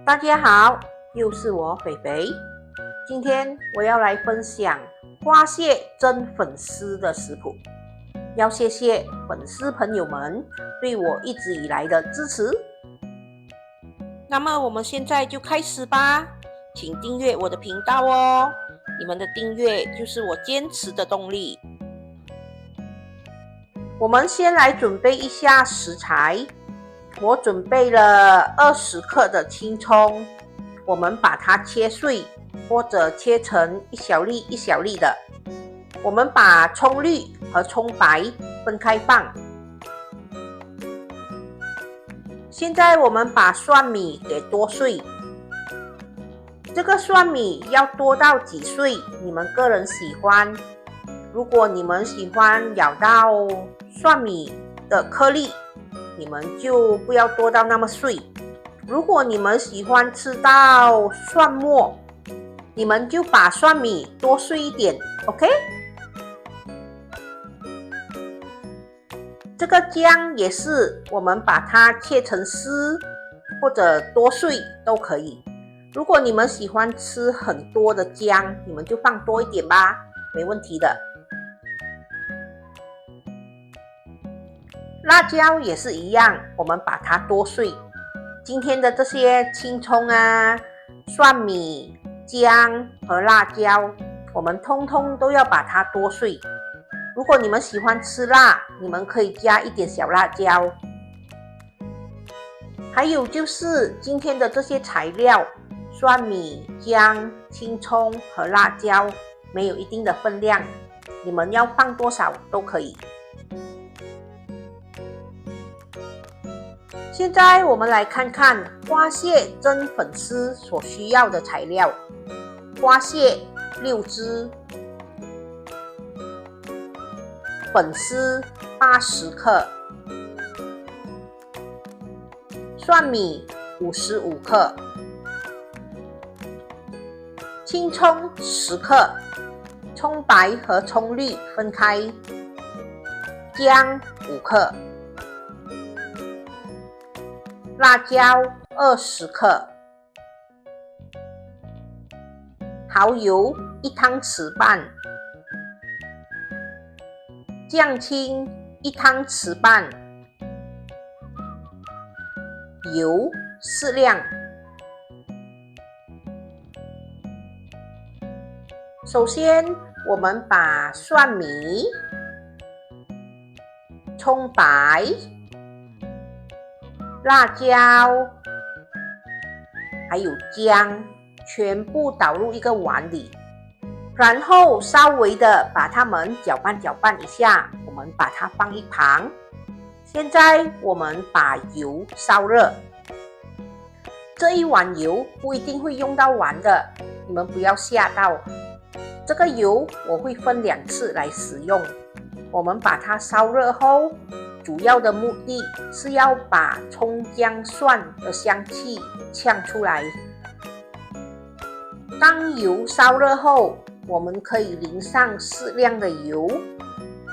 大家好，又是我肥肥。今天我要来分享花蟹蒸粉丝的食谱。要谢谢粉丝朋友们对我一直以来的支持。那么我们现在就开始吧，请订阅我的频道哦，你们的订阅就是我坚持的动力。我们先来准备一下食材，我准备了20克的青葱，我们把它切碎，或者切成一小粒一小粒的。我们把葱绿和葱白分开放。现在我们把蒜米给剁碎，这个蒜米要剁到几碎，你们个人喜欢。如果你们喜欢咬到蒜米的颗粒，你们就不要剁到那么碎。如果你们喜欢吃到蒜末，你们就把蒜米剁碎一点 ，OK？ 这个姜也是，我们把它切成丝或者剁碎都可以。如果你们喜欢吃很多的姜，你们就放多一点吧，没问题的。辣椒也是一样，我们把它剁碎。今天的这些青葱啊、蒜米、姜和辣椒，我们通通都要把它剁碎。如果你们喜欢吃辣，你们可以加一点小辣椒。还有就是今天的这些材料，蒜米、姜、青葱和辣椒，没有一定的分量，你们要放多少都可以。现在我们来看看花蟹蒸粉丝所需要的材料。花蟹6只，粉丝80克，蒜米55克，青葱10克，葱白和葱绿分开，姜5克，辣椒20克，蚝油1汤匙半，酱青1汤匙半，油适量。首先，我们把蒜米、葱白、辣椒还有姜全部倒入一个碗里，然后稍微的把它们搅拌一下，我们把它放一旁。现在我们把油烧热，这一碗油不一定会用到完的，你们不要吓到。这个油我会分2次来使用。我们把它烧热后，主要的目的是要把葱姜蒜的香气呛出来。当油烧热后，我们可以淋上适量的油，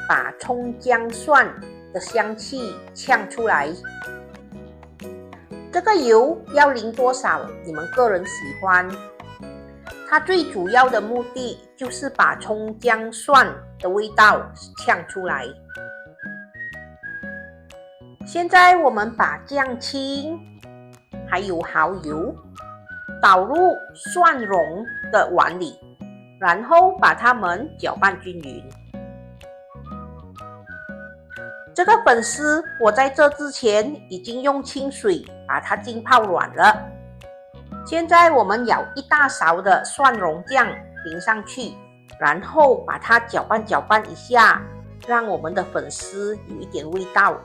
把葱姜蒜的香气呛出来。这个油要淋多少，你们个人喜欢。它最主要的目的就是把葱姜蒜的味道呛出来。现在我们把酱青还有蚝油倒入蒜蓉的碗里，然后把它们搅拌均匀。这个粉丝我在这之前已经用清水把它浸泡软了。现在我们舀1大勺的蒜蓉酱淋上去，然后把它搅拌一下，让我们的粉丝有一点味道。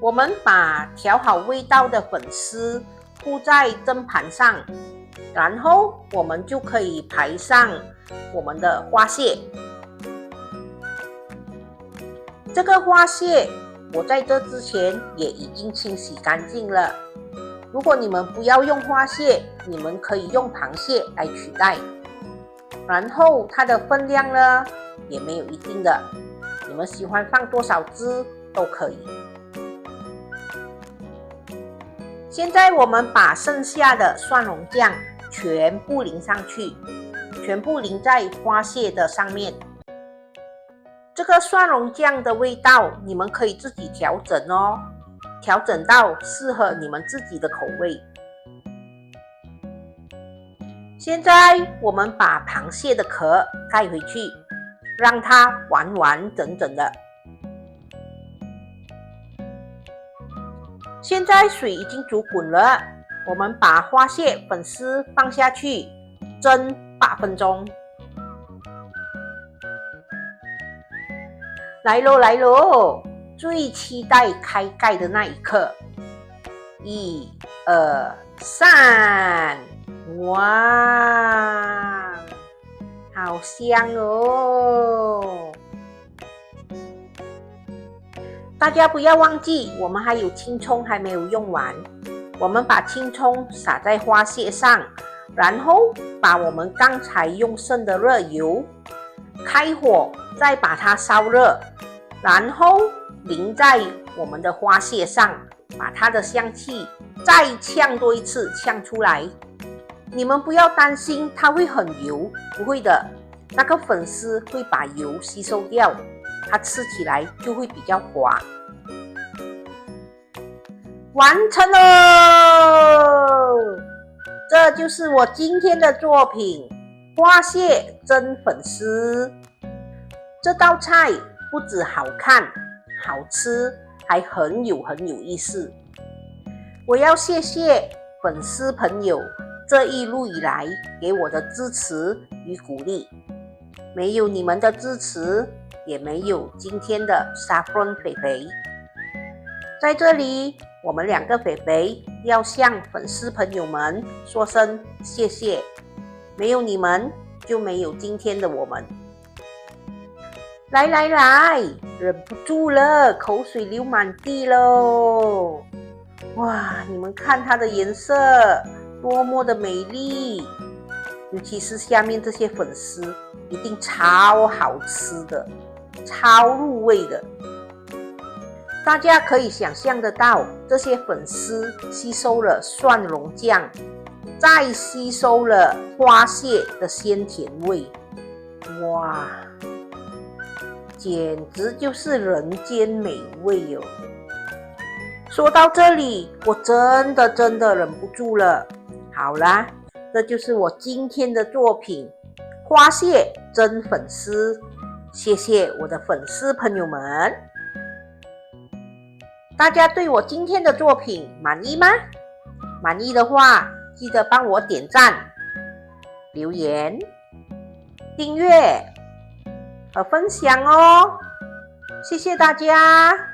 我们把调好味道的粉丝铺在蒸盘上，然后我们就可以排上我们的花蟹。这个花蟹我在这之前也已经清洗干净了。如果你们不要用花蟹，你们可以用螃蟹来取代。然后它的分量呢，也没有一定的，你们喜欢放多少只都可以。现在我们把剩下的蒜蓉酱全部淋上去，全部淋在花蟹的上面。这个蒜蓉酱的味道你们可以自己调整哦，调整到适合你们自己的口味。现在我们把螃蟹的壳盖回去，让它完完整整的。现在水已经煮滚了，我们把花蟹粉丝放下去，蒸8分钟。来咯来咯，最期待开盖的那一刻。1、2、3，哇，好香哦！大家不要忘记，我们还有青葱还没有用完。我们把青葱撒在花蟹上，然后把我们刚才用剩的热油开火，再把它烧热，然后淋在我们的花蟹上，把它的香气再炝多一次，炝出来。你们不要担心它会很油，不会的，那个粉丝会把油吸收掉，它吃起来就会比较滑。完成喽！这就是我今天的作品——花蟹蒸粉丝。这道菜不止好看、好吃，还很有意思。我要谢谢粉丝朋友这一路以来给我的支持与鼓励，没有你们的支持，也没有今天的Saffron肥肥。在这里，我们2个肥肥要向粉丝朋友们说声谢谢，没有你们，就没有今天的我们。来，忍不住了，口水流满地喽！哇，你们看它的颜色多么的美丽，尤其是下面这些粉丝，一定超好吃的，超入味的。大家可以想象得到，这些粉丝吸收了蒜蓉酱，再吸收了花蟹的鲜甜味，哇，简直就是人间美味哦！说到这里，我真的忍不住了。好啦，这就是我今天的作品——花蟹蒸粉丝。谢谢我的粉丝朋友们。大家对我今天的作品满意吗？满意的话，记得帮我点赞、留言、订阅和分享哦。谢谢大家。